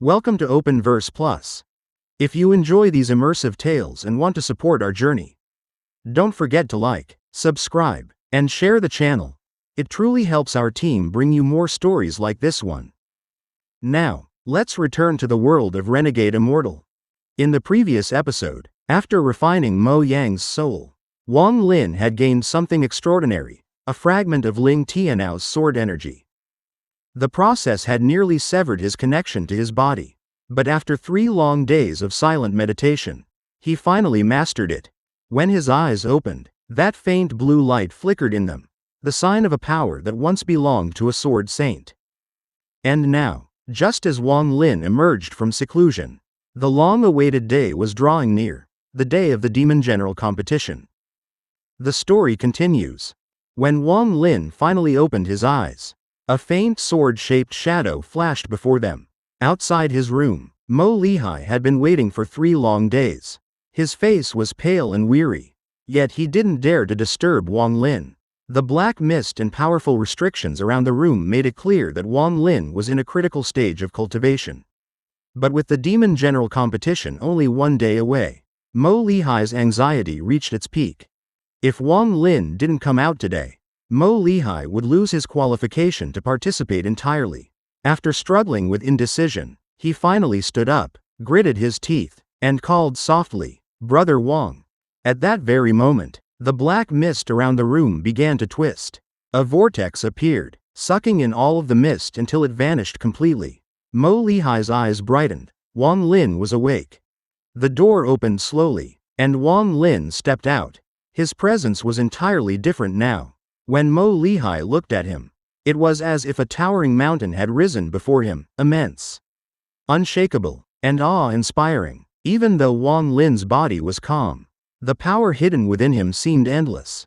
Welcome to Open Verse Plus. If you enjoy these immersive tales and want to support our journey, don't forget to like, subscribe, and share the channel. It truly helps our team bring you more stories like this one. Now, let's return to the world of Renegade Immortal. In the previous episode, after refining Mo Yang's soul, Wang Lin had gained something extraordinary, a fragment of Ling Tianou's sword energy. The process had nearly severed his connection to his body, but after 3 long days of silent meditation, he finally mastered it. When his eyes opened, that faint blue light flickered in them, the sign of a power that once belonged to a sword saint. And now, just as Wang Lin emerged from seclusion, the long-awaited day was drawing near, the day of the Demon General competition. The story continues. When Wang Lin finally opened his eyes, a faint sword-shaped shadow flashed before them. Outside his room, Mo Lihai had been waiting for 3 long days. His face was pale and weary, yet he didn't dare to disturb Wang Lin. The black mist and powerful restrictions around the room made it clear that Wang Lin was in a critical stage of cultivation. But with the Demon General competition only 1 day away, Mo Lihai's anxiety reached its peak. If Wang Lin didn't come out today, Mo Lihai would lose his qualification to participate entirely. After struggling with indecision, he finally stood up, gritted his teeth, and called softly, "Brother Wang." At that very moment, the black mist around the room began to twist. A vortex appeared, sucking in all of the mist until it vanished completely. Mo Lihai's eyes brightened. Wang Lin was awake. The door opened slowly, and Wang Lin stepped out. His presence was entirely different now. When Mo Lihai looked at him, it was as if a towering mountain had risen before him, immense, unshakable, and awe-inspiring. Even though Wang Lin's body was calm, the power hidden within him seemed endless.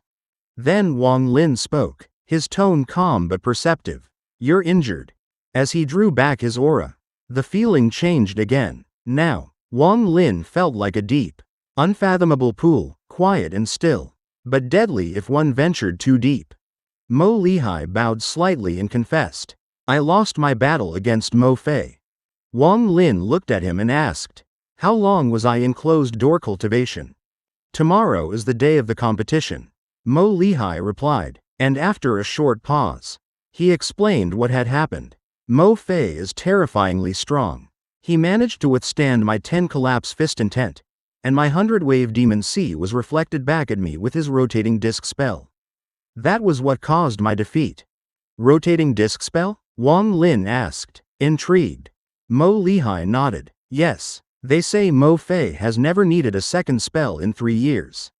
Then Wang Lin spoke, his tone calm but perceptive. "You're injured." As he drew back his aura, the feeling changed again. Now, Wang Lin felt like a deep, unfathomable pool, quiet and still, but deadly if one ventured too deep. Mo Lihai bowed slightly and confessed, "I lost my battle against Mo Fei." Wang Lin looked at him and asked, "How long was I in closed-door cultivation?" "Tomorrow is the day of the competition," Mo Lihai replied, and after a short pause, he explained what had happened. "Mo Fei is terrifyingly strong. He managed to withstand my 10-collapse fist intent, and my 100-wave demon sea was reflected back at me with his rotating disc spell. That was what caused my defeat." "Rotating disc spell?" Wang Lin asked, intrigued. Mo Lihai nodded. "Yes, they say Mo Fei has never needed a second spell in 3 years.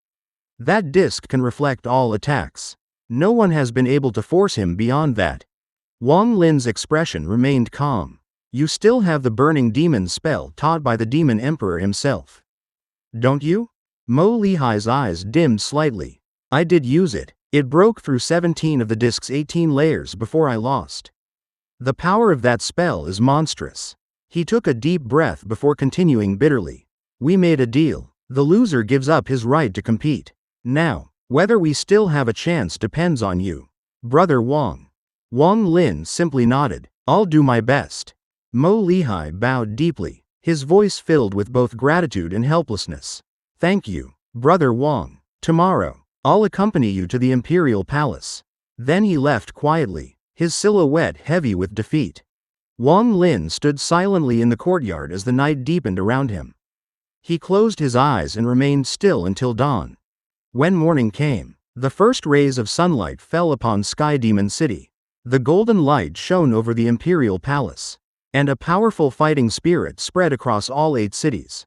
That disc can reflect all attacks. No one has been able to force him beyond that." Wang Lin's expression remained calm. "You still have the burning demon spell taught by the demon emperor himself, don't you?" Mo Lihai's eyes dimmed slightly. "I did use it. It broke through 17 of the disc's 18 layers before I lost. The power of that spell is monstrous." He took a deep breath before continuing bitterly, "We made a deal. The loser gives up his right to compete. Now, whether we still have a chance depends on you, Brother Wang." Wang Lin simply nodded. "I'll do my best." Mo Lihai bowed deeply, his voice filled with both gratitude and helplessness. "Thank you, Brother Wang. Tomorrow, I'll accompany you to the Imperial Palace." Then he left quietly, his silhouette heavy with defeat. Wang Lin stood silently in the courtyard as the night deepened around him. He closed his eyes and remained still until dawn. When morning came, the first rays of sunlight fell upon Sky Demon City. The golden light shone over the Imperial Palace, and a powerful fighting spirit spread across all 8 cities.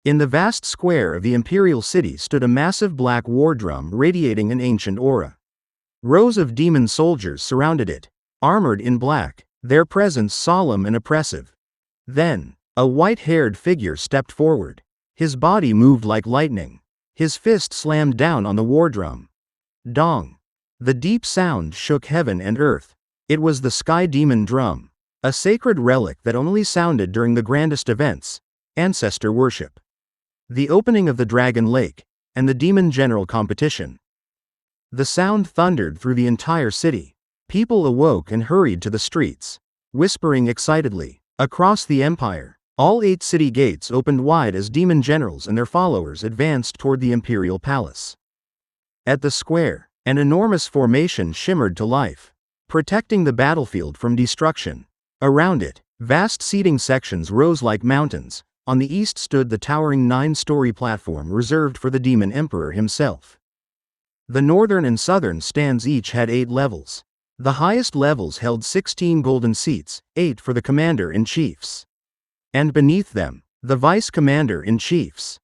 In the vast square of the Imperial City stood a massive black war drum radiating an ancient aura. Rows of demon soldiers surrounded it, armored in black, their presence solemn and oppressive. Then, a white-haired figure stepped forward. His body moved like lightning. His fist slammed down on the war drum. Dong! The deep sound shook heaven and earth. It was the Sky Demon Drum, a sacred relic that only sounded during the grandest events, ancestor worship, the opening of the Dragon Lake, and the Demon General competition. The sound thundered through the entire city. People awoke and hurried to the streets, whispering excitedly, Across the empire, all 8 city gates opened wide as demon generals and their followers advanced toward the imperial palace. At the square, an enormous formation shimmered to life, protecting the battlefield from destruction. Around it, vast seating sections rose like mountains. On the east stood the towering 9-story platform reserved for the demon emperor himself. The northern and southern stands each had 8 levels. The highest levels held 16 golden seats, 8 for the commander-in-chiefs. And beneath them, the vice-commander-in-chiefs.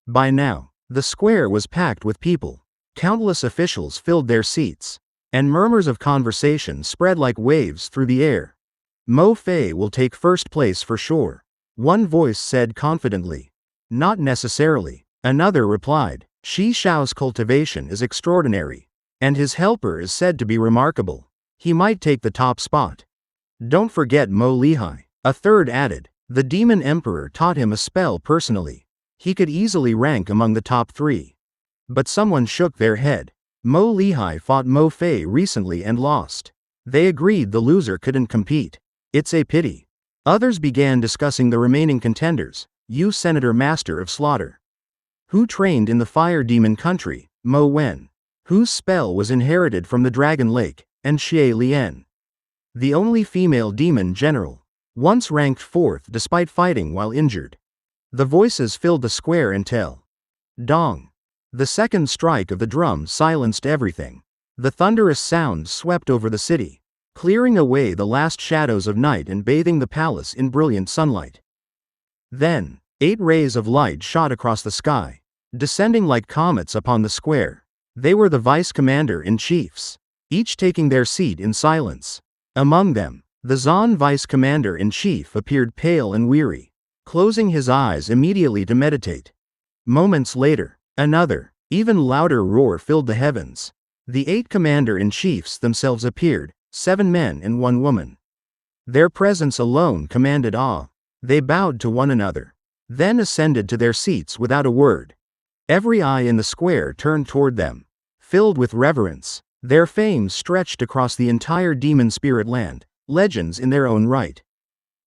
By now, the square was packed with people. Countless officials filled their seats, and murmurs of conversation spread like waves through the air. Mo Fei will take first place for sure, one voice said confidently. Not necessarily, another replied. Shi Xiao's cultivation is extraordinary, and his helper is said to be remarkable. He might take the top spot. Don't forget Mo Lihai, a third added. The demon emperor taught him a spell personally. He could easily rank among the top 3. But someone shook their head. Mo Lihai fought Mo Fei recently and lost. They agreed the loser couldn't compete. It's a pity. Others began discussing the remaining contenders. You Senator Master of Slaughter. Who trained in the fire demon country, Mo Wen. Whose spell was inherited from the Dragon Lake, and Xie Lian. The only female demon general. Once ranked 4th despite fighting while injured. The voices filled the square until Dong. The second strike of the drum silenced everything. The thunderous sound swept over the city, clearing away the last shadows of night and bathing the palace in brilliant sunlight. Then, 8 rays of light shot across the sky, descending like comets upon the square. They were the vice-commander-in-chiefs, each taking their seat in silence. Among them, the Zan vice-commander-in-chief appeared pale and weary, closing his eyes immediately to meditate. Moments later, another, even louder roar filled the heavens. The 8 commander-in-chiefs themselves appeared, 7 men and 1 woman. Their presence alone commanded awe. They bowed to one another, then ascended to their seats without a word. Every eye in the square turned toward them, filled with reverence. Their fame stretched across the entire demon spirit land, legends in their own right,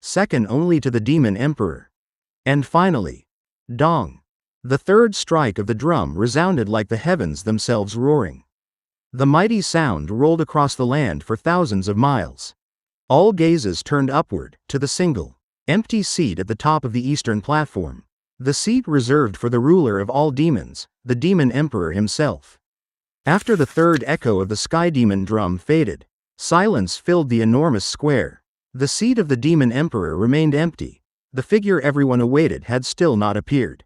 second only to the demon emperor. And finally, Dong. The third strike of the drum resounded like the heavens themselves roaring. The mighty sound rolled across the land for thousands of miles. All gazes turned upward, to the single, empty seat at the top of the eastern platform. The seat reserved for the ruler of all demons, the demon emperor himself. After the third echo of the sky demon drum faded, silence filled the enormous square. The seat of the demon emperor remained empty. The figure everyone awaited had still not appeared.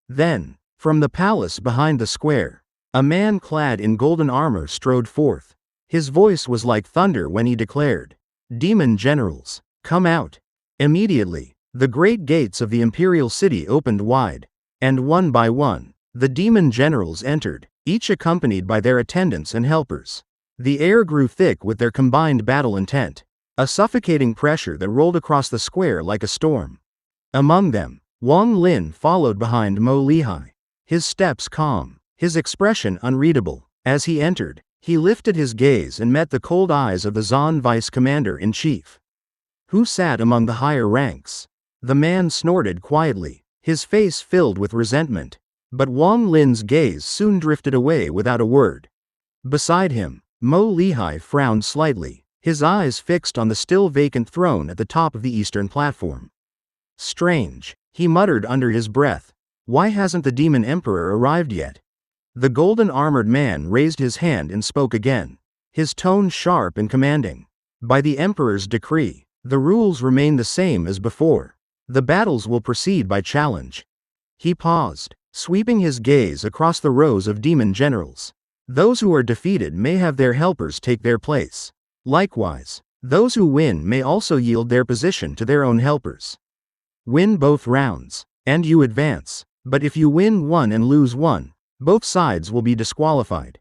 Then, from the palace behind the square, a man clad in golden armor strode forth. His voice was like thunder when he declared, "Demon generals, come out." Immediately, the great gates of the imperial city opened wide, and one by one, the demon generals entered, each accompanied by their attendants and helpers. The air grew thick with their combined battle intent, a suffocating pressure that rolled across the square like a storm. Among them, Wang Lin followed behind Mo Lihai, his steps calm, his expression unreadable. As he entered, he lifted his gaze and met the cold eyes of the Zan vice-commander-in-chief, who sat among the higher ranks. The man snorted quietly, his face filled with resentment, but Wang Lin's gaze soon drifted away without a word. Beside him, Mo Lihai frowned slightly, his eyes fixed on the still vacant throne at the top of the eastern platform. Strange, he muttered under his breath. Why hasn't the demon emperor arrived yet? The golden armored man raised his hand and spoke again, his tone sharp and commanding. By the emperor's decree, the rules remain the same as before. The battles will proceed by challenge. He paused, sweeping his gaze across the rows of demon generals. Those who are defeated may have their helpers take their place. Likewise, those who win may also yield their position to their own helpers. Win both rounds, and you advance. But if you win one and lose one, both sides will be disqualified.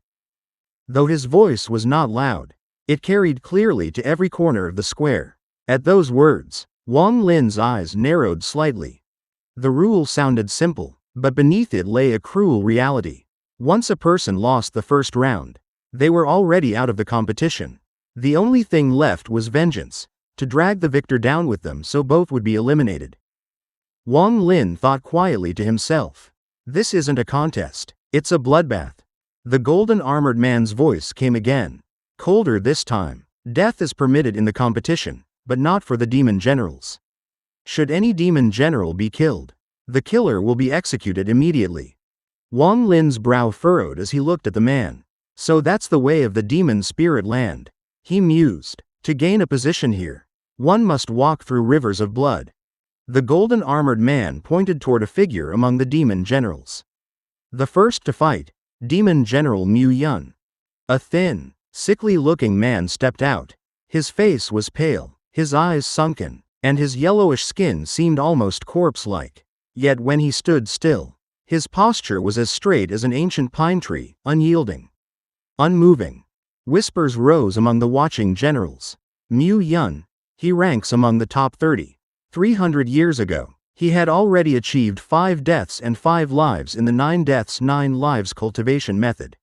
Though his voice was not loud, it carried clearly to every corner of the square. At those words, Wang Lin's eyes narrowed slightly. The rule sounded simple, but beneath it lay a cruel reality. Once a person lost the first round, they were already out of the competition. The only thing left was vengeance, to drag the victor down with them so both would be eliminated. Wang Lin thought quietly to himself. This isn't a contest, it's a bloodbath. The golden armored man's voice came again, colder this time. Death is permitted in the competition, but not for the demon generals. Should any demon general be killed, the killer will be executed immediately. Wang Lin's brow furrowed as he looked at the man. So that's the way of the demon spirit land, he mused. To gain a position here, one must walk through rivers of blood. The golden armored man pointed toward a figure among the demon generals. The first to fight, Demon General Mu Yun. A thin, sickly-looking man stepped out. His face was pale, his eyes sunken, and his yellowish skin seemed almost corpse-like. Yet when he stood still, his posture was as straight as an ancient pine tree, unyielding, unmoving. Whispers rose among the watching generals. Mu Yun, he ranks among the top 30. 300 years ago, he had already achieved 5 deaths and 5 lives in the 9 deaths 9 lives cultivation method.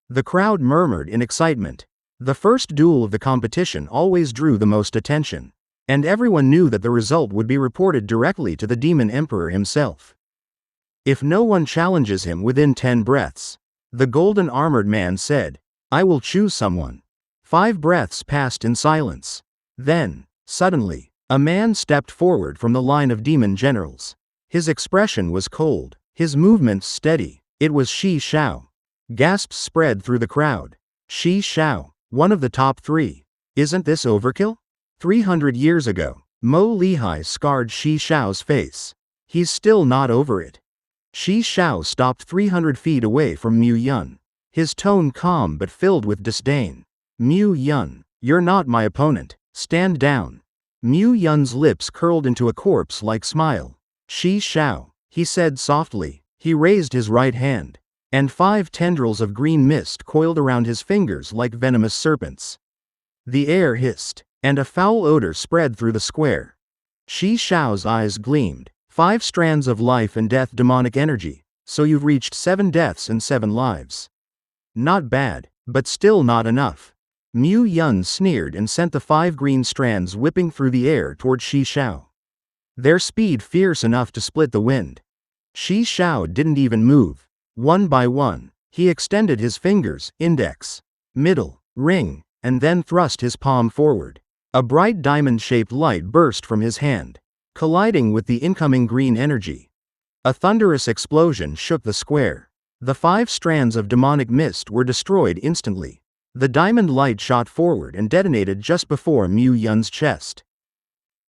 The crowd murmured in excitement. The first duel of the competition always drew the most attention, and everyone knew that the result would be reported directly to the Demon Emperor himself. If no one challenges him within 10 breaths, the golden armored man said, I will choose someone. 5 breaths passed in silence. Then, suddenly, a man stepped forward from the line of demon generals. His expression was cold, his movements steady. It was Shi Xiao. Gasps spread through the crowd. Shi Xiao, one of the top 3. Isn't this overkill? 300 years ago, Mo Lihai scarred Shi Xiao's face. He's still not over it. Shi Xiao stopped 300 feet away from Mu Yun, his tone calm but filled with disdain. Mu Yun, you're not my opponent. Stand down. Mu Yun's lips curled into a corpse-like smile. Shi Xiao, he said softly. He raised his right hand, and 5 tendrils of green mist coiled around his fingers like venomous serpents. The air hissed, and a foul odor spread through the square. Shi Xiao's eyes gleamed. 5 strands of life and death demonic energy, so you've reached 7 deaths and 7 lives. Not bad, but still not enough. Mu Yun sneered and sent the 5 green strands whipping through the air toward Shi Xiao. Their speed fierce enough to split the wind. Shi Xiao didn't even move. One by one, he extended his fingers, index, middle, ring, and then thrust his palm forward. A bright diamond-shaped light burst from his hand, colliding with the incoming green energy. A thunderous explosion shook the square. The 5 strands of demonic mist were destroyed instantly. The diamond light shot forward and detonated just before Mu Yun's chest.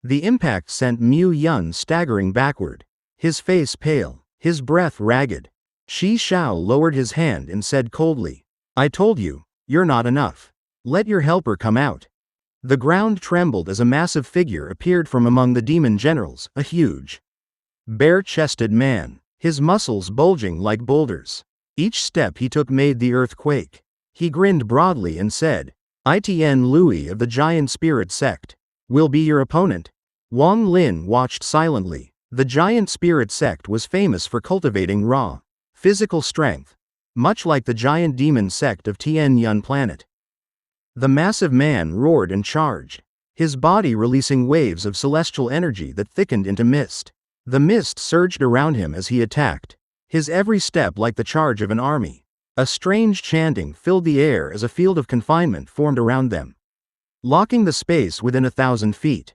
The impact sent Mu Yun staggering backward, his face pale, his breath ragged. Shi Xiao lowered his hand and said coldly, I told you, you're not enough. Let your helper come out. The ground trembled as a massive figure appeared from among the demon generals, a huge, bare-chested man, his muscles bulging like boulders. Each step he took made the earth quake. He grinned broadly and said, Itn Louis of the Giant Spirit Sect will be your opponent. Wang Lin watched silently. The Giant Spirit Sect was famous for cultivating raw, physical strength, much like the giant demon sect of Tian Yun planet. The massive man roared and charged, his body releasing waves of celestial energy that thickened into mist. The mist surged around him as he attacked, his every step like the charge of an army. A strange chanting filled the air as a field of confinement formed around them, locking the space within 1,000 feet.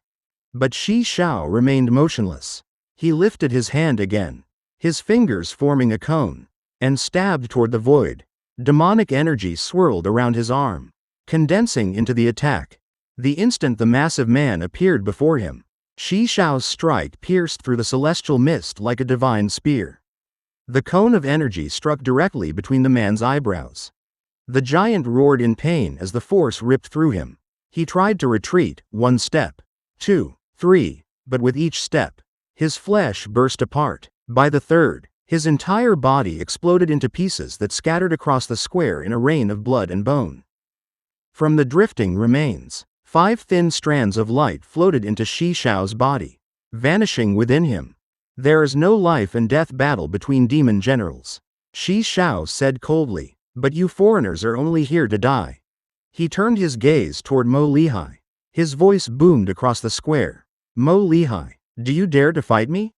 But Shi Xiao remained motionless. He lifted his hand again, his fingers forming a cone, and stabbed toward the void. Demonic energy swirled around his arm, condensing into the attack. The instant the massive man appeared before him, Shi Xiao's strike pierced through the celestial mist like a divine spear. The cone of energy struck directly between the man's eyebrows. The giant roared in pain as the force ripped through him. He tried to retreat, 1 step, 2, 3, but with each step, his flesh burst apart. By the 3rd, his entire body exploded into pieces that scattered across the square in a rain of blood and bone. From the drifting remains, 5 thin strands of light floated into Shi Xiao's body, vanishing within him. There is no life and death battle between demon generals, Shi Xiao said coldly, but you foreigners are only here to die. He turned his gaze toward Mo Lihai. His voice boomed across the square. Mo Lihai, do you dare to fight me?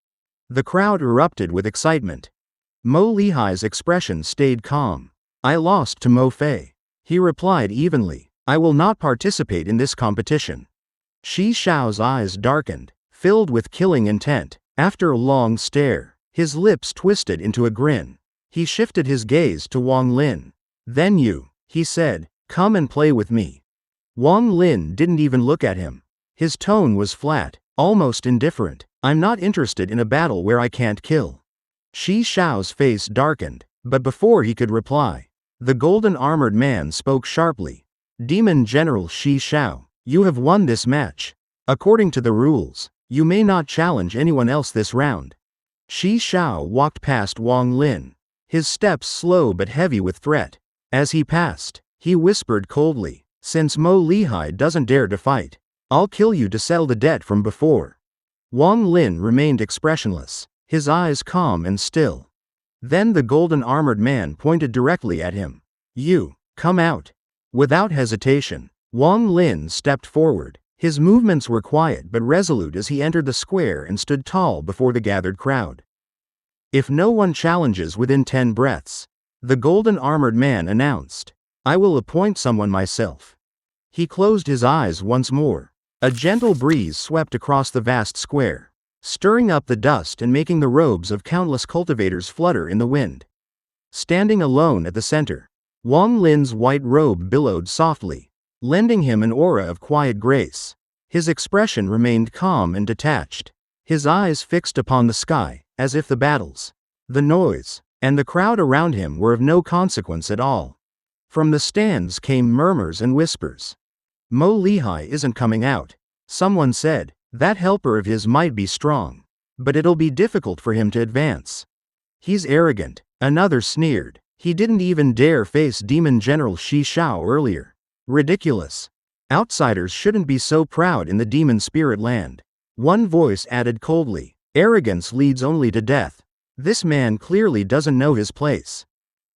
The crowd erupted with excitement. Mo Lihai's expression stayed calm. I lost to Mo Fei. He replied evenly. I will not participate in this competition. Shi Xiao's eyes darkened, filled with killing intent. After a long stare, his lips twisted into a grin. He shifted his gaze to Wang Lin. Then you, he said, come and play with me. Wang Lin didn't even look at him. His tone was flat, almost indifferent. I'm not interested in a battle where I can't kill. Shi Xiao's face darkened, but before he could reply, the golden armored man spoke sharply. Demon General Shi Xiao, you have won this match. According to the rules, you may not challenge anyone else this round. Shi Xiao walked past Wang Lin, his steps slow but heavy with threat. As he passed, he whispered coldly, since Mo Lihai doesn't dare to fight, I'll kill you to settle the debt from before. Wang Lin remained expressionless, his eyes calm and still. Then the golden armored man pointed directly at him. You, come out. Without hesitation, Wang Lin stepped forward. His movements were quiet but resolute as he entered the square and stood tall before the gathered crowd. If no one challenges within 10 breaths, the golden armored man announced, I will appoint someone myself. He closed his eyes once more. A gentle breeze swept across the vast square, stirring up the dust and making the robes of countless cultivators flutter in the wind. Standing alone at the center, Wang Lin's white robe billowed softly, lending him an aura of quiet grace. His expression remained calm and detached, his eyes fixed upon the sky, as if the battles, the noise, and the crowd around him were of no consequence at all. From the stands came murmurs and whispers. Mo Lihai isn't coming out. Someone said, that helper of his might be strong, but it'll be difficult for him to advance. He's arrogant, another sneered. He didn't even dare face Demon General Shi Xiao earlier. Ridiculous. Outsiders shouldn't be so proud in the demon spirit land. One voice added coldly, arrogance leads only to death. This man clearly doesn't know his place.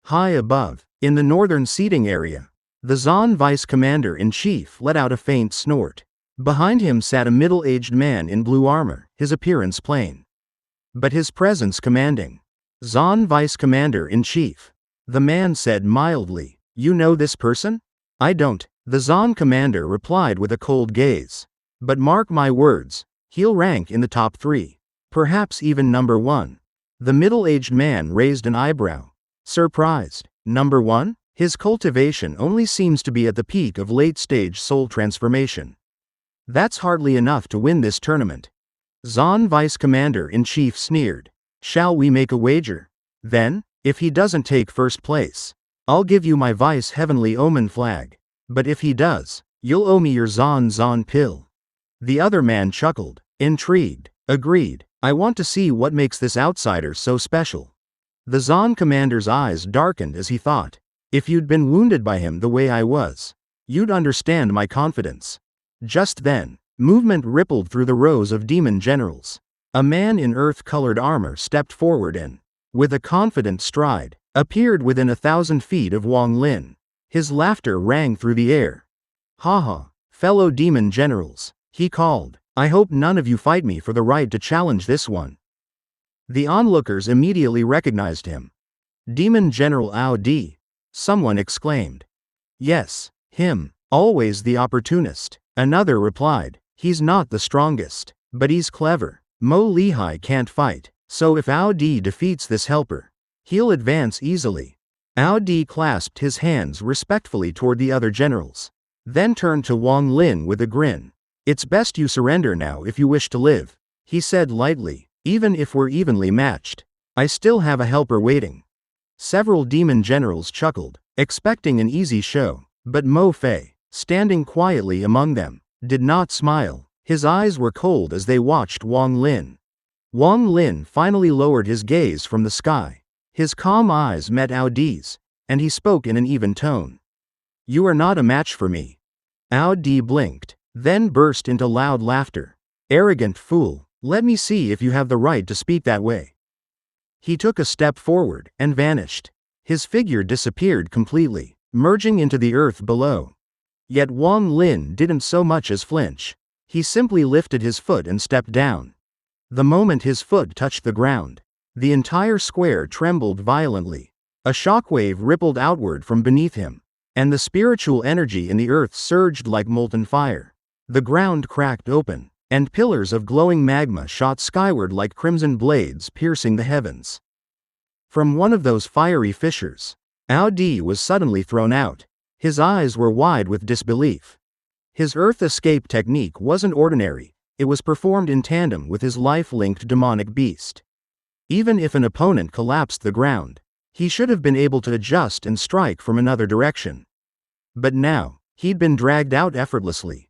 High above, in the northern seating area, the Zan Vice Commander-in-Chief let out a faint snort. Behind him sat a middle-aged man in blue armor, his appearance plain, but his presence commanding. Zan Vice Commander-in-Chief. The man said mildly, you know this person? I don't, the Zan commander replied with a cold gaze. But mark my words, he'll rank in the top 3. Perhaps even number 1. The middle-aged man raised an eyebrow. Surprised. Number 1? His cultivation only seems to be at the peak of late-stage soul transformation. That's hardly enough to win this tournament. Zan Vice Commander-in-Chief sneered. Shall we make a wager? Then, if he doesn't take first place, I'll give you my Vice Heavenly Omen flag. But if he does, you'll owe me your Zan pill. The other man chuckled, intrigued. Agreed, I want to see what makes this outsider so special. The Zan commander's eyes darkened as he thought, if you'd been wounded by him the way I was, you'd understand my confidence. Just then, movement rippled through the rows of demon generals. A man in earth-colored armor stepped forward and, with a confident stride, appeared within 1,000 feet of Wang Lin. His laughter rang through the air. Ha, fellow demon generals, he called. I hope none of you fight me for the right to challenge this one. The onlookers immediately recognized him. Demon General Ao Di, someone exclaimed. Yes, him, always the opportunist. Another replied, he's not the strongest, but he's clever. Mo Lihai can't fight, so if Ao Di defeats this helper, he'll advance easily. Ao Di clasped his hands respectfully toward the other generals, then turned to Wang Lin with a grin. It's best you surrender now if you wish to live, he said lightly. Even if we're evenly matched, I still have a helper waiting. Several demon generals chuckled, expecting an easy show, but Mo Fei, standing quietly among them, did not smile. His eyes were cold as they watched Wang Lin. Wang Lin finally lowered his gaze from the sky. His calm eyes met Ao Di's, and he spoke in an even tone. You are not a match for me. Ao Di blinked, then burst into loud laughter. Arrogant fool. Let me see if you have the right to speak that way. He took a step forward and vanished. His figure disappeared completely, merging into the earth below. Yet Wang Lin didn't so much as flinch. He simply lifted his foot and stepped down. The moment his foot touched the ground, the entire square trembled violently. A shockwave rippled outward from beneath him, and the spiritual energy in the earth surged like molten fire. The ground cracked open, and pillars of glowing magma shot skyward like crimson blades piercing the heavens. From one of those fiery fissures, Ao Di was suddenly thrown out. His eyes were wide with disbelief. His earth escape technique wasn't ordinary, it was performed in tandem with his life-linked demonic beast. Even if an opponent collapsed the ground, he should have been able to adjust and strike from another direction. But now, he'd been dragged out effortlessly.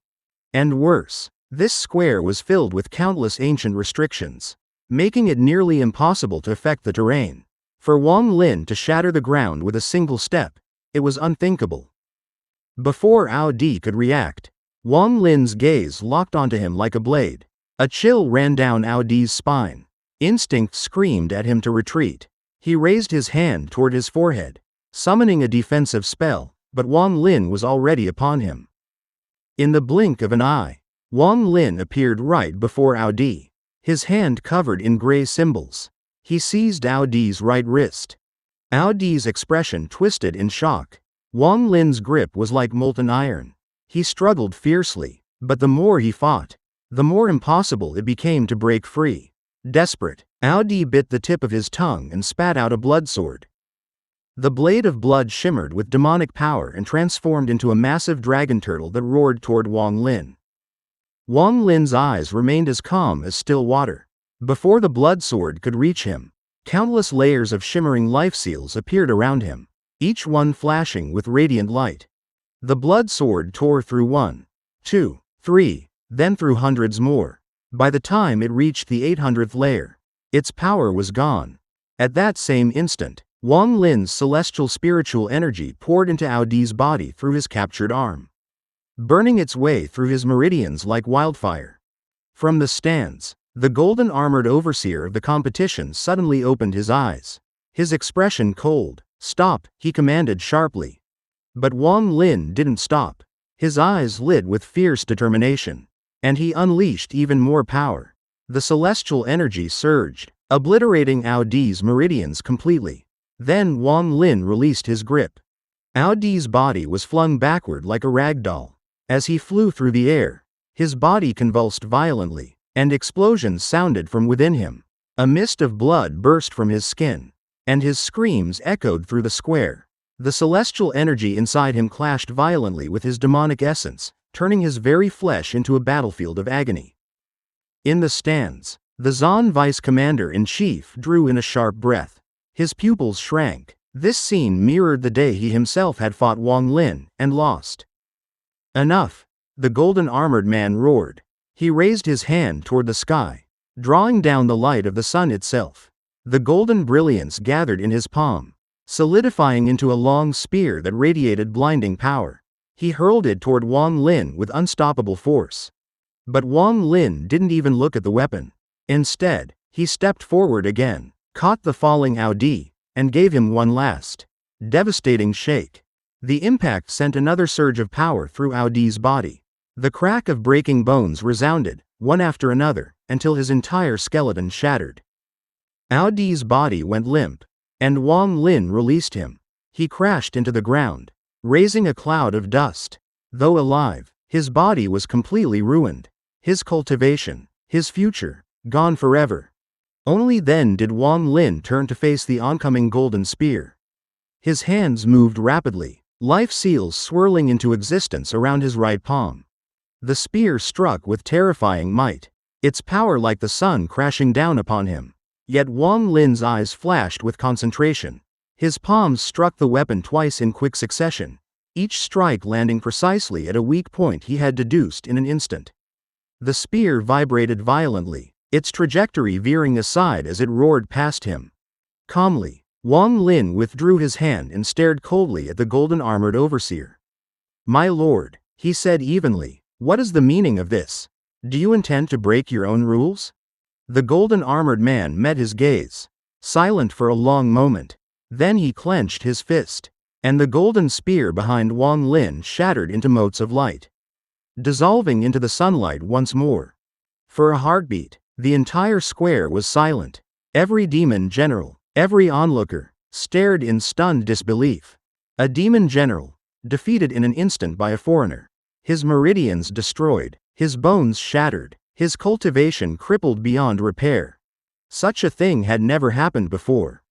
And worse, this square was filled with countless ancient restrictions, making it nearly impossible to affect the terrain. For Wang Lin to shatter the ground with a single step, it was unthinkable. Before Ao Di could react, Wang Lin's gaze locked onto him like a blade. A chill ran down Ao Di's spine. Instinct screamed at him to retreat. He raised his hand toward his forehead, summoning a defensive spell, but Wang Lin was already upon him. In the blink of an eye, Wang Lin appeared right before Ao Di, his hand covered in gray symbols. He seized Ao Di's right wrist. Ao Di's expression twisted in shock. Wang Lin's grip was like molten iron. He struggled fiercely, but the more he fought, the more impossible it became to break free. Desperate, Ao Di bit the tip of his tongue and spat out a blood sword. The blade of blood shimmered with demonic power and transformed into a massive dragon turtle that roared toward Wang Lin. Wang Lin's eyes remained as calm as still water. Before the blood sword could reach him, countless layers of shimmering life seals appeared around him, each one flashing with radiant light. The blood sword tore through 1, 2, 3, then through hundreds more. By the time it reached the 800th layer, its power was gone. At that same instant, Wang Lin's celestial spiritual energy poured into Ao Di's body through his captured arm, burning its way through his meridians like wildfire. From the stands, the golden armored overseer of the competition suddenly opened his eyes. His expression cold. "Stop," he commanded sharply. But Wang Lin didn't stop. His eyes lit with fierce determination, and he unleashed even more power. The celestial energy surged, obliterating Ao Di's meridians completely. Then Wang Lin released his grip. Ao Di's body was flung backward like a rag doll. As he flew through the air, his body convulsed violently, and explosions sounded from within him. A mist of blood burst from his skin, and his screams echoed through the square. The celestial energy inside him clashed violently with his demonic essence, turning his very flesh into a battlefield of agony. In the stands, the Zan vice commander-in-chief drew in a sharp breath. His pupils shrank. This scene mirrored the day he himself had fought Wang Lin and lost. "Enough!" the golden armored man roared. He raised his hand toward the sky, drawing down the light of the sun itself. The golden brilliance gathered in his palm, solidifying into a long spear that radiated blinding power. He hurled it toward Wang Lin with unstoppable force. But Wang Lin didn't even look at the weapon. Instead, he stepped forward again, caught the falling Ao Di, and gave him one last, devastating shake. The impact sent another surge of power through Ao Di's body. The crack of breaking bones resounded, one after another, until his entire skeleton shattered. Ao Di's body went limp, and Wang Lin released him. He crashed into the ground, raising a cloud of dust. Though alive, his body was completely ruined. His cultivation, his future, gone forever. Only then did Wang Lin turn to face the oncoming golden spear. His hands moved rapidly, life seals swirling into existence around his right palm. The spear struck with terrifying might, its power like the sun crashing down upon him. Yet Wang Lin's eyes flashed with concentration. His palms struck the weapon twice in quick succession, each strike landing precisely at a weak point he had deduced in an instant. The spear vibrated violently, its trajectory veering aside as it roared past him. Calmly, Wang Lin withdrew his hand and stared coldly at the golden armored overseer. "My lord," he said evenly, "what is the meaning of this? Do you intend to break your own rules?" The golden armored man met his gaze, silent for a long moment. Then he clenched his fist, and the golden spear behind Wang Lin shattered into motes of light, dissolving into the sunlight once more. For a heartbeat, the entire square was silent. Every demon general, every onlooker, stared in stunned disbelief. A demon general, defeated in an instant by a foreigner. His meridians destroyed, his bones shattered, his cultivation crippled beyond repair. Such a thing had never happened before.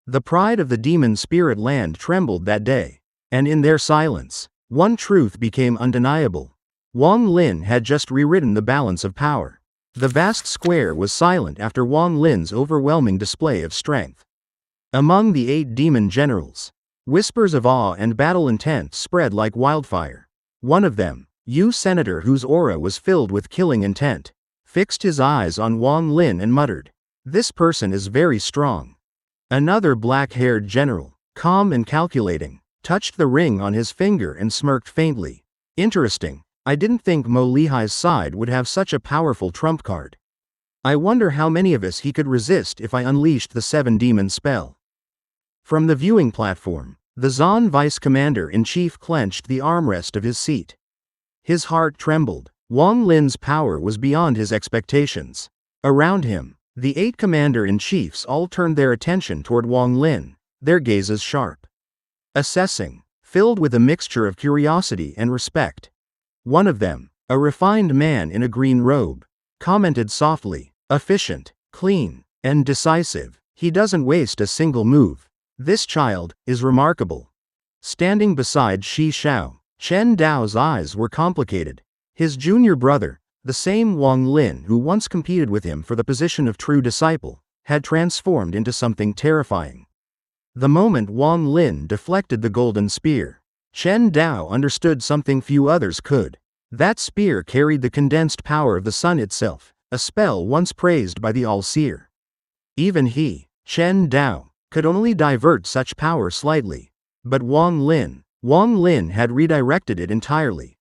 The pride of the demon spirit land trembled that day. And in their silence, one truth became undeniable. Wang Lin had just rewritten the balance of power. The vast square was silent after Wang Lin's overwhelming display of strength. Among the 8 demon generals, whispers of awe and battle intent spread like wildfire. One of them, Yu Senator, whose aura was filled with killing intent, fixed his eyes on Wang Lin and muttered, "This person is very strong." Another black-haired general, calm and calculating, touched the ring on his finger and smirked faintly. "Interesting. I didn't think Mo Lihai's side would have such a powerful trump card. I wonder how many of us he could resist if I unleashed the 7-demon spell." From the viewing platform, the Zan vice commander-in-chief clenched the armrest of his seat. His heart trembled. Wang Lin's power was beyond his expectations. Around him, the 8 commander-in-chiefs all turned their attention toward Wang Lin, their gazes sharp, assessing, filled with a mixture of curiosity and respect. One of them, a refined man in a green robe, commented softly, "Efficient, clean, and decisive. He doesn't waste a single move. This child is remarkable." Standing beside Shi Xiao, Chen Dao's eyes were complicated. His junior brother, the same Wang Lin who once competed with him for the position of true disciple, had transformed into something terrifying. The moment Wang Lin deflected the golden spear, Chen Dao understood something few others could. That spear carried the condensed power of the sun itself, a spell once praised by the All-Seer. Even he, Chen Dao, could only divert such power slightly. But Wang Lin had redirected it entirely.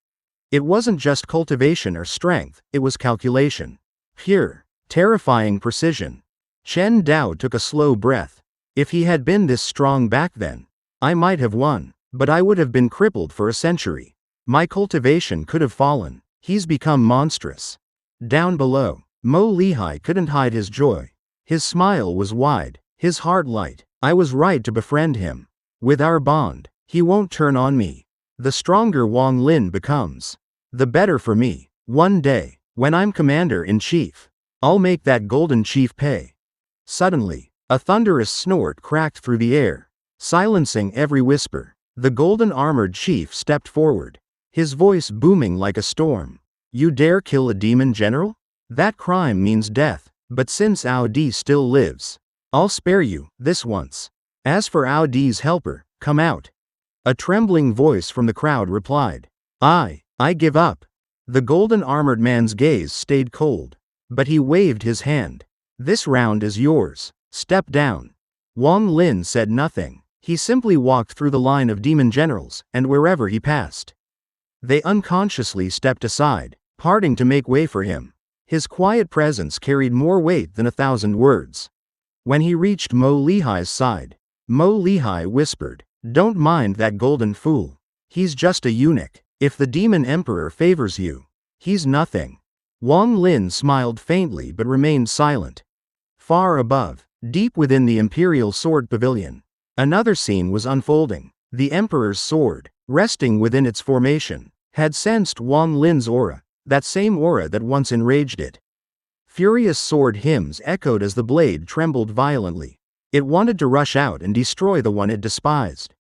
It wasn't just cultivation or strength, it was calculation. Pure, terrifying precision. Chen Dao took a slow breath. If he had been this strong back then, I might have won. But I would have been crippled for a century. My cultivation could have fallen. He's become monstrous. Down below, Mo Lihai couldn't hide his joy. His smile was wide, his heart light. I was right to befriend him. With our bond, he won't turn on me. The stronger Wang Lin becomes, the better for me. One day, when I'm commander-in-chief, I'll make that golden chief pay. Suddenly, a thunderous snort cracked through the air, silencing every whisper. The golden-armored chief stepped forward, his voice booming like a storm. "You dare kill a demon general? That crime means death, but since Ao Di still lives, I'll spare you, this once. As for Ao Di's helper, come out." A trembling voice from the crowd replied, I give up." The golden-armored man's gaze stayed cold, but he waved his hand. "This round is yours. Step down." Wang Lin said nothing. He simply walked through the line of demon generals, and wherever he passed, they unconsciously stepped aside, parting to make way for him. His quiet presence carried more weight than 1,000 words. When he reached Mo Lihai's side, Mo Lihai whispered, "Don't mind that golden fool. He's just a eunuch. If the demon emperor favors you, he's nothing." Wang Lin smiled faintly but remained silent. Far above, deep within the imperial sword pavilion, another scene was unfolding. The emperor's sword, resting within its formation, had sensed Wang Lin's aura, that same aura that once enraged it. Furious sword hymns echoed as the blade trembled violently. It wanted to rush out and destroy the one it despised.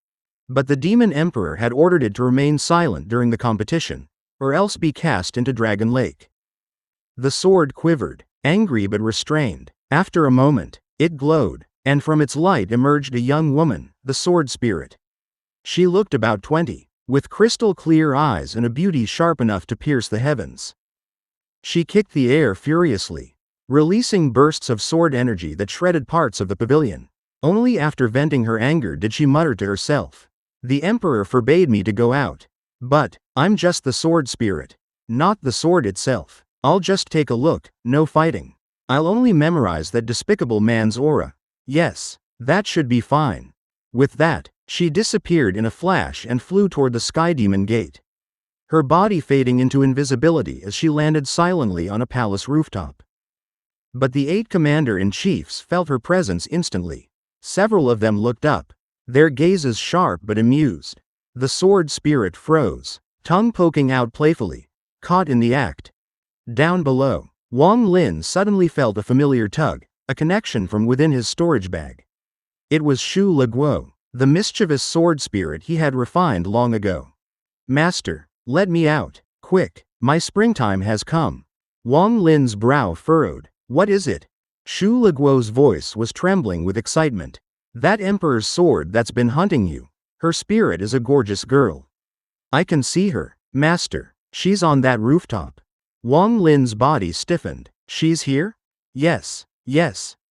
But the demon emperor had ordered it to remain silent during the competition, or else be cast into Dragon Lake. The sword quivered, angry but restrained. After a moment, it glowed, and from its light emerged a young woman, the sword spirit. She looked about 20, with crystal-clear eyes and a beauty sharp enough to pierce the heavens. She kicked the air furiously, releasing bursts of sword energy that shredded parts of the pavilion. Only after venting her anger did she mutter to herself, "The emperor forbade me to go out. But, I'm just the sword spirit, not the sword itself. I'll just take a look, no fighting. I'll only memorize that despicable man's aura. Yes, that should be fine." With that, She disappeared in a flash and flew toward the Sky Demon Gate, her body fading into invisibility as she landed silently on a palace rooftop. But the 8 commander-in-chiefs felt her presence instantly. Several of them looked up, their gazes sharp but amused. The sword spirit froze, tongue poking out playfully, caught in the act. Down below, Wang Lin suddenly felt a familiar tug, a connection from within his storage bag. It was Shu Liguo, the mischievous sword spirit he had refined long ago. "Master, let me out, quick, my springtime has come." Wang Lin's brow furrowed. "What is it?" Shu Liguo's voice was trembling with excitement. "That emperor's sword that's been hunting you. Her spirit is a gorgeous girl. I can see her, master. She's on that rooftop." Wang Lin's body stiffened. "She's here?" Yes,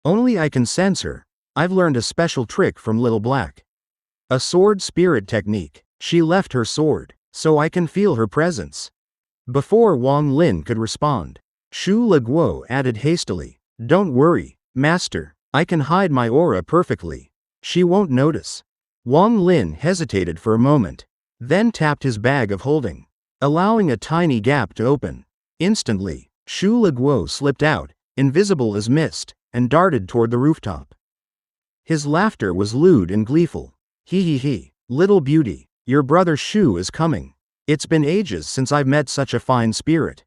only I can sense her. I've learned a special trick from Little Black. A sword spirit technique. She left her sword, so I can feel her presence." Before Wang Lin could respond, Shu Liguo added hastily, "Don't worry, master, I can hide my aura perfectly. She won't notice." Wang Lin hesitated for a moment, then tapped his bag of holding, allowing a tiny gap to open. Instantly, Shu Liguo slipped out, invisible as mist, and darted toward the rooftop. His laughter was lewd and gleeful. He, little beauty, your brother Shu is coming. It's been ages since I've met such a fine spirit."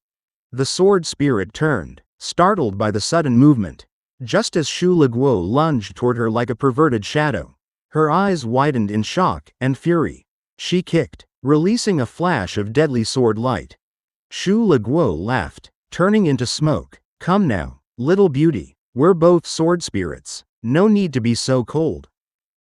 The sword spirit turned, startled by the sudden movement. Just as Shu Liguo lunged toward her like a perverted shadow, her eyes widened in shock and fury. She kicked, releasing a flash of deadly sword light. Shu Liguo laughed, turning into smoke. "Come now, little beauty, we're both sword spirits. No need to be so cold."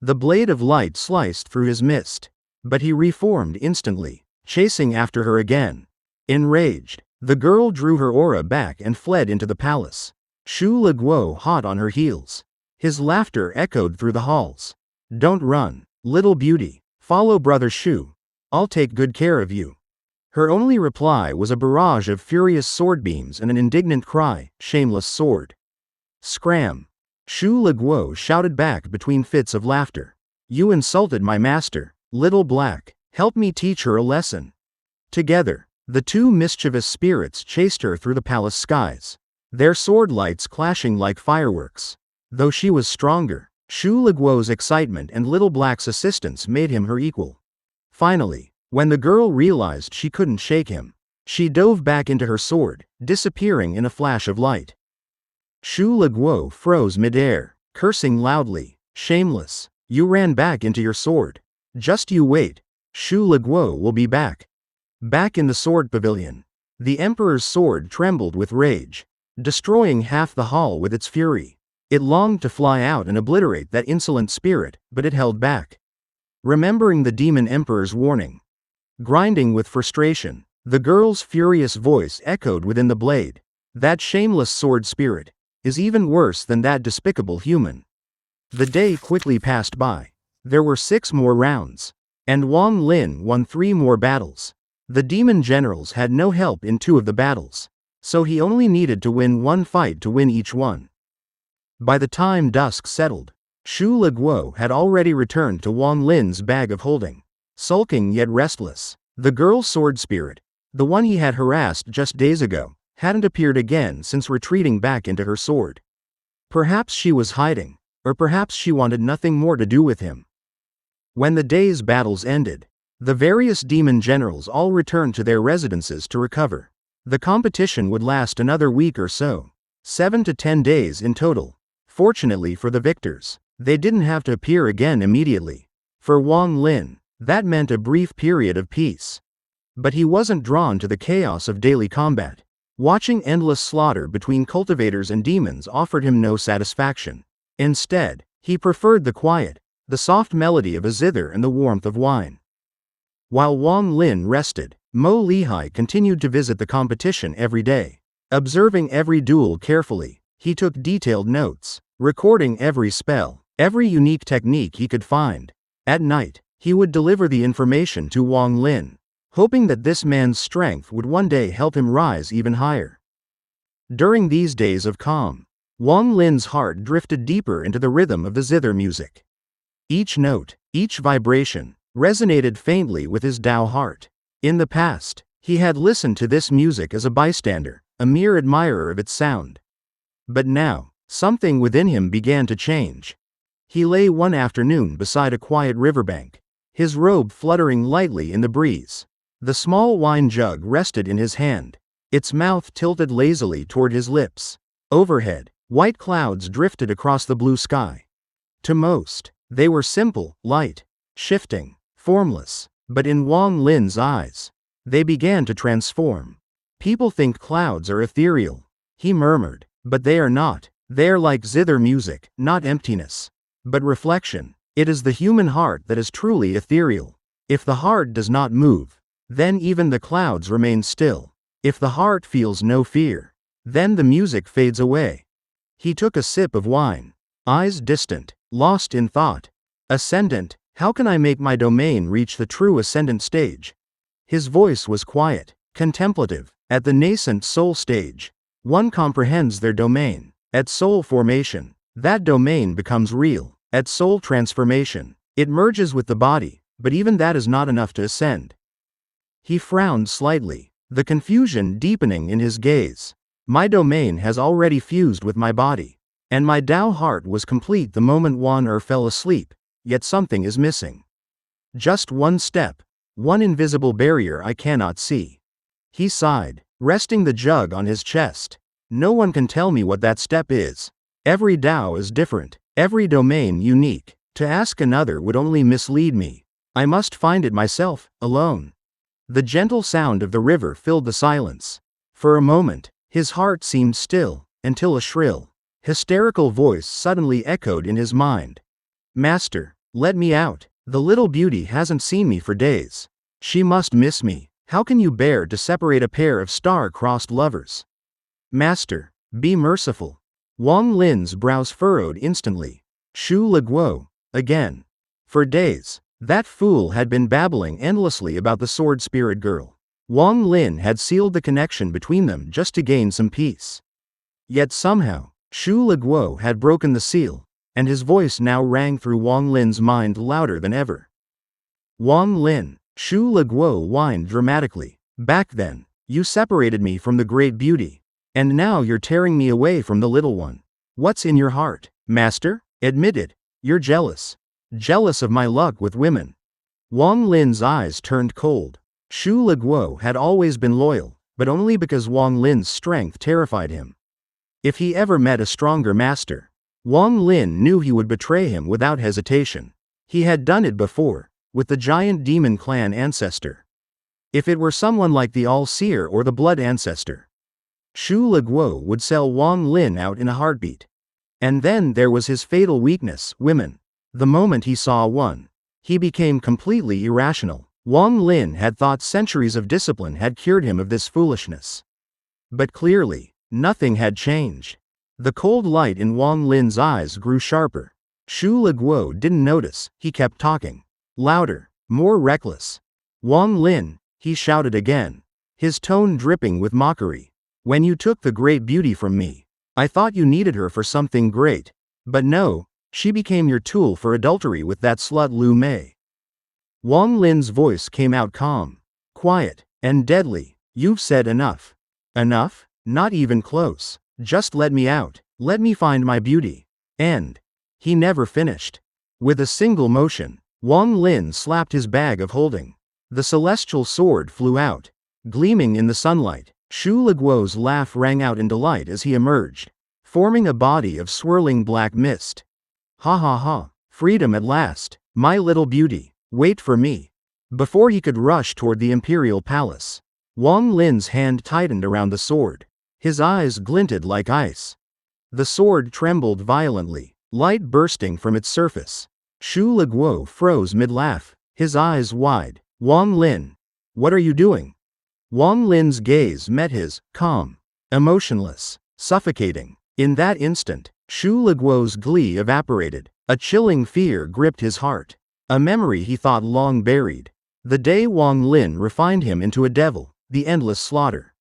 The blade of light sliced through his mist, but he reformed instantly, chasing after her again. Enraged, the girl drew her aura back and fled into the palace. Shu Liguo hot on her heels. His laughter echoed through the halls. "Don't run, little beauty. Follow brother Shu. I'll take good care of you." Her only reply was a barrage of furious sword beams and an indignant cry, "Shameless sword." "Scram!" Shu Liguo shouted back between fits of laughter. "You insulted my master, Little Black. Help me teach her a lesson." Together, the 2 mischievous spirits chased her through the palace skies, their sword lights clashing like fireworks. Though she was stronger, Shu Liguo's excitement and Little Black's assistance made him her equal. Finally, when the girl realized she couldn't shake him, she dove back into her sword, disappearing in a flash of light. Shu Liguo froze midair, cursing loudly. "Shameless, you ran back into your sword. Just you wait, Shu Liguo will be back." Back in the sword pavilion, the emperor's sword trembled with rage, destroying half the hall with its fury. It longed to fly out and obliterate that insolent spirit, but it held back, remembering the demon emperor's warning. Grinding with frustration, the girl's furious voice echoed within the blade. "That shameless sword spirit is even worse than that despicable human." The day quickly passed by. There were 6 more rounds, and Wang Lin won 3 more battles. The demon generals had no help in 2 of the battles, so he only needed to win 1 fight to win each one. By the time dusk settled, Shu Liguo had already returned to Wang Lin's bag of holding, sulking yet restless. The girl's sword spirit, the one he had harassed just days ago, hadn't appeared again since retreating back into her sword. Perhaps she was hiding, or perhaps she wanted nothing more to do with him. When the day's battles ended, the various demon generals all returned to their residences to recover. The competition would last another week or so, 7 to 10 days in total. Fortunately for the victors, they didn't have to appear again immediately. For Wang Lin, that meant a brief period of peace. But he wasn't drawn to the chaos of daily combat. Watching endless slaughter between cultivators and demons offered him no satisfaction. Instead, he preferred the quiet, the soft melody of a zither and the warmth of wine. While Wang Lin rested, Mo Lihai continued to visit the competition every day. Observing every duel carefully, he took detailed notes, recording every spell, every unique technique he could find. At night, he would deliver the information to Wang Lin, hoping that this man's strength would one day help him rise even higher. During these days of calm, Wang Lin's heart drifted deeper into the rhythm of the zither music. Each note, each vibration, resonated faintly with his Tao heart. In the past, he had listened to this music as a bystander, a mere admirer of its sound. But now, something within him began to change. He lay one afternoon beside a quiet riverbank, his robe fluttering lightly in the breeze. The small wine jug rested in his hand, its mouth tilted lazily toward his lips. Overhead, white clouds drifted across the blue sky. To most, they were simple, light, shifting, formless, but in Wang Lin's eyes, they began to transform. People think clouds are ethereal, he murmured, but they are not. They are like zither music, not emptiness, but reflection. It is the human heart that is truly ethereal. If the heart does not move, then even the clouds remain still. If the heart feels no fear, then the music fades away. He took a sip of wine, eyes distant, lost in thought. Ascendant, how can I make my domain reach the true ascendant stage? His voice was quiet, contemplative. At the nascent soul stage, one comprehends their domain. At soul formation, that domain becomes real. At soul transformation, it merges with the body, but even that is not enough to ascend. He frowned slightly, the confusion deepening in his gaze. My domain has already fused with my body, and my Tao heart was complete the moment Wan fell asleep, yet something is missing. Just one step, one invisible barrier I cannot see. He sighed, resting the jug on his chest. No one can tell me what that step is. Every Tao is different, every domain unique. To ask another would only mislead me. I must find it myself, alone. The gentle sound of the river filled the silence. For a moment, his heart seemed still, until a shrill, hysterical voice suddenly echoed in his mind. Master, let me out. The little beauty hasn't seen me for days. She must miss me. How can you bear to separate a pair of star-crossed lovers? Master, be merciful. Wang Lin's brows furrowed instantly. Shu Liguo, again. For days, that fool had been babbling endlessly about the sword-spirit girl. Wang Lin had sealed the connection between them just to gain some peace. Yet somehow, Shu Liguo had broken the seal, and his voice now rang through Wang Lin's mind louder than ever. Wang Lin, Shu Liguo whined dramatically. Back then, you separated me from the great beauty, and now you're tearing me away from the little one. What's in your heart, master? Admit it, you're jealous. Jealous of my luck with women. Wang Lin's eyes turned cold. Shu Liguo had always been loyal, but only because Wang Lin's strength terrified him. If he ever met a stronger master, Wang Lin knew he would betray him without hesitation. He had done it before, with the giant demon clan ancestor. If it were someone like the All-Seer or the Blood Ancestor, Shu Liguo would sell Wang Lin out in a heartbeat. And then there was his fatal weakness, women. The moment he saw one, he became completely irrational. Wang Lin had thought centuries of discipline had cured him of this foolishness. But clearly, nothing had changed. The cold light in Wang Lin's eyes grew sharper. Shu Liguo didn't notice, he kept talking. Louder, more reckless. Wang Lin, he shouted again, his tone dripping with mockery. When you took the great beauty from me, I thought you needed her for something great. But no, she became your tool for adultery with that slut Lu Mei. Wang Lin's voice came out calm, quiet, and deadly. You've said enough. Enough? Not even close. Just let me out. Let me find my beauty. And he never finished. With a single motion, Wang Lin slapped his bag of holding. The celestial sword flew out, gleaming in the sunlight. Shu Liguo's laugh rang out in delight as he emerged, forming a body of swirling black mist. Ha ha ha, freedom at last, my little beauty, wait for me. Before he could rush toward the imperial palace, Wang Lin's hand tightened around the sword. His eyes glinted like ice. The sword trembled violently, light bursting from its surface. Shu Liguo froze mid-laugh, his eyes wide. Wang Lin, what are you doing? Wang Lin's gaze met his, calm, emotionless, suffocating. In that instant, Shu Liguo's glee evaporated. A chilling fear gripped his heart. A memory he thought long buried. The day Wang Lin refined him into a devil, the endless slaughter.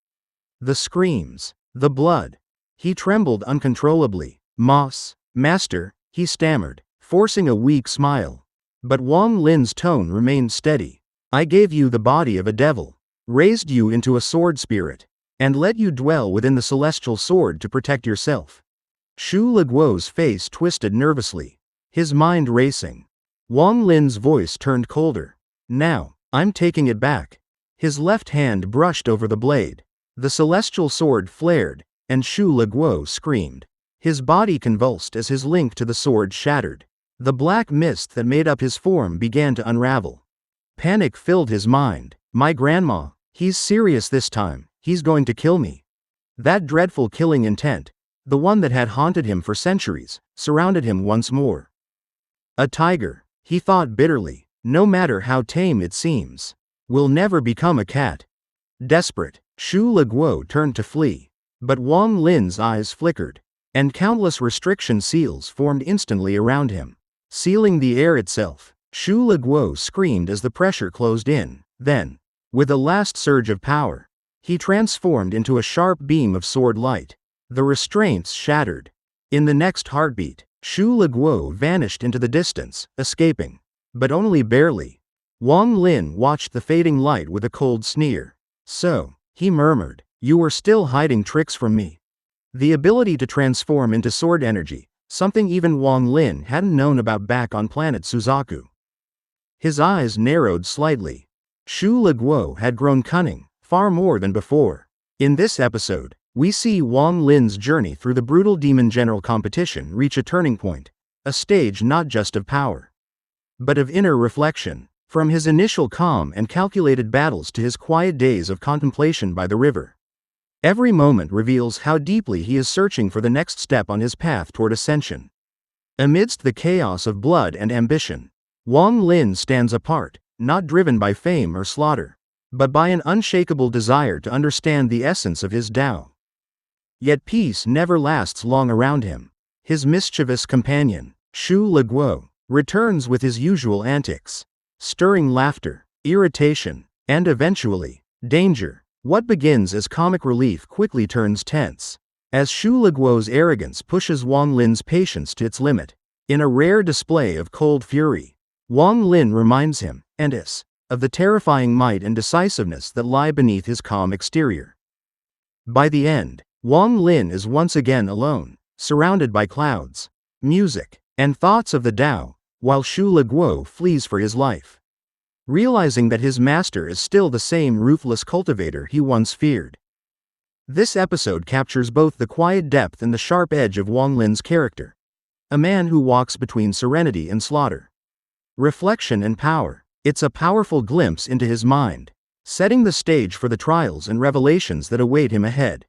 The screams, the blood. He trembled uncontrollably. Master, he stammered, forcing a weak smile. But Wang Lin's tone remained steady. I gave you the body of a devil, raised you into a sword spirit, and let you dwell within the celestial sword to protect yourself. Shu Liguo's face twisted nervously, his mind racing. Wang Lin's voice turned colder. Now, I'm taking it back. His left hand brushed over the blade. The celestial sword flared, and Shu Liguo screamed. His body convulsed as his link to the sword shattered. The black mist that made up his form began to unravel. Panic filled his mind. My grandma, he's serious this time, he's going to kill me. That dreadful killing intent, the one that had haunted him for centuries, surrounded him once more. A tiger, he thought bitterly, no matter how tame it seems, will never become a cat. Desperate, Shu Liguo turned to flee. But Wang Lin's eyes flickered, and countless restriction seals formed instantly around him, sealing the air itself. Shu Liguo screamed as the pressure closed in. Then, with a last surge of power, he transformed into a sharp beam of sword light. The restraints shattered. In the next heartbeat, Shu Liguo vanished into the distance, escaping. But only barely. Wang Lin watched the fading light with a cold sneer. So, he murmured, you were still hiding tricks from me. The ability to transform into sword energy, something even Wang Lin hadn't known about back on planet Suzaku. His eyes narrowed slightly. Shu Liguo had grown cunning, far more than before. In this episode, we see Wang Lin's journey through the brutal demon general competition reach a turning point, a stage not just of power, but of inner reflection. From his initial calm and calculated battles to his quiet days of contemplation by the river, every moment reveals how deeply he is searching for the next step on his path toward ascension. Amidst the chaos of blood and ambition, Wang Lin stands apart, not driven by fame or slaughter, but by an unshakable desire to understand the essence of his Tao. Yet peace never lasts long around him. His mischievous companion, Shu Liguo, returns with his usual antics, stirring laughter, irritation, and eventually, danger. What begins as comic relief quickly turns tense, as Shu Liguo's arrogance pushes Wang Lin's patience to its limit. In a rare display of cold fury, Wang Lin reminds him, and us, of the terrifying might and decisiveness that lie beneath his calm exterior. By the end, Wang Lin is once again alone, surrounded by clouds, music, and thoughts of the Tao, while Shu Liguo flees for his life, realizing that his master is still the same ruthless cultivator he once feared. This episode captures both the quiet depth and the sharp edge of Wang Lin's character, a man who walks between serenity and slaughter, reflection and power. It's a powerful glimpse into his mind, setting the stage for the trials and revelations that await him ahead.